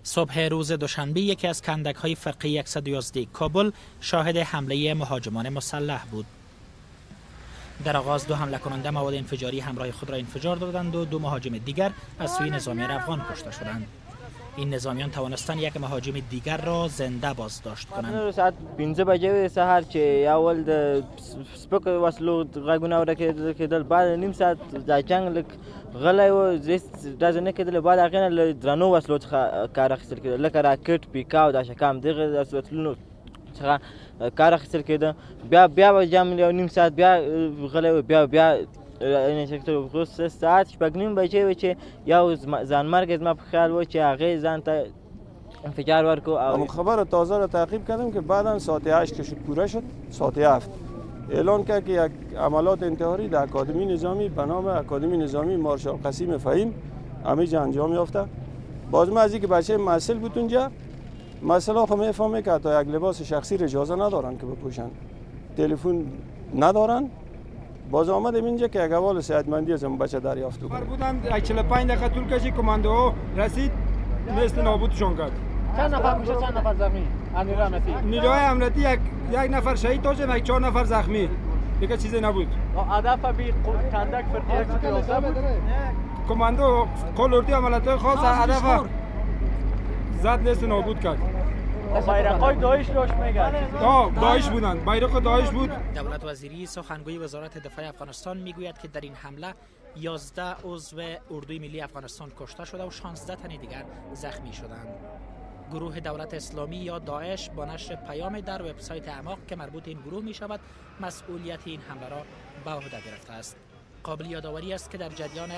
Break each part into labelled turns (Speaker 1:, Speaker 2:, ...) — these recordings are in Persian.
Speaker 1: صبح روز دوشنبه یکی از کندک‌های فرقه 111 کابل شاهد حمله مهاجمان مسلح بود. در آغاز دو حمله کننده مواد انفجاری همراه خود را انفجار دادند و دو مهاجم دیگر از سوی نظامیان افغان کشته شدند. این نظامیان توانستند یک مهاجم دیگر را زنده بازداشت کنند.
Speaker 2: ساعت 15 بجې سهار چې اول د سپک وسلو غږونه اورېدل، بعد نیم ساعت د جنګ لږ غلی و، داسې نه کېدل، بعد هغې نه له درنو وسلو څخه کار اخیستل کېده، لکه راکټ، پیکاو، داشکام، دغې وسلونو څخه کار اخیستل کېده. بیا جام یو نیم ساعت بیا غلی و، بیا وروسته ساعت شپږ نیم بجې وې چې یو ځانمرګی زما په خیال و چې هغې ځان ته انفجار ورکو.
Speaker 3: اما خبر تازه را تعقیب کردم که بعدا ساعت 8 که شد پوره شد، ساعت 7 اعلان کرد که یک عملات انتحاری در اکادمی نظامی به نام اکادمی نظامی مارشال قسیم فهیم همیجا انجام یافته. باز ما از اینکه بچه مسئول بود اونجا، مسئله خب میفهمه که حتی یک لباس شخصی را اجازه ندارن که بپوشن، تلفن ندارن. باز آمدیم اینجا که یک احوال صحتمندی از اون بچه دریافت کنیم.
Speaker 4: بودن 45 دقیقه طول کشید، کماندوها رسید مثل نابودشان کرد.
Speaker 5: چند نفر میشه، چند نفر زخمی؟
Speaker 4: نیروهای امنیتی یک نفر شهید داشت، یک 4 نفر زخمی. دیگه چیزی نبود.
Speaker 5: هدف بی کندک فرقه 111 بود.
Speaker 4: کماندو کل عملیات خاص هدف زد مثل نابود کرد.
Speaker 5: بایرقای داعش داشت میگن.
Speaker 4: داعش بودن، بایرق داعش بود.
Speaker 1: دولت وزیری سخنگوی وزارت دفاع افغانستان میگوید که در این حمله 11 عضو اردوی ملی افغانستان کشته شده و 16 تن دیگر زخمی شدند. گروه دولت اسلامی یا داعش با نشر پیام در وبسایت اعماق که مربوط این گروه می شود مسئولیت این حمله را به عهده گرفته است. قابل یادآوری است که در جریان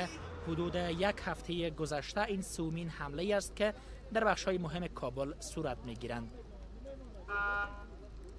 Speaker 1: حدود یک هفته گذشته این سومین حمله است که در بخش‌های مهم کابل صورت می‌گیرند.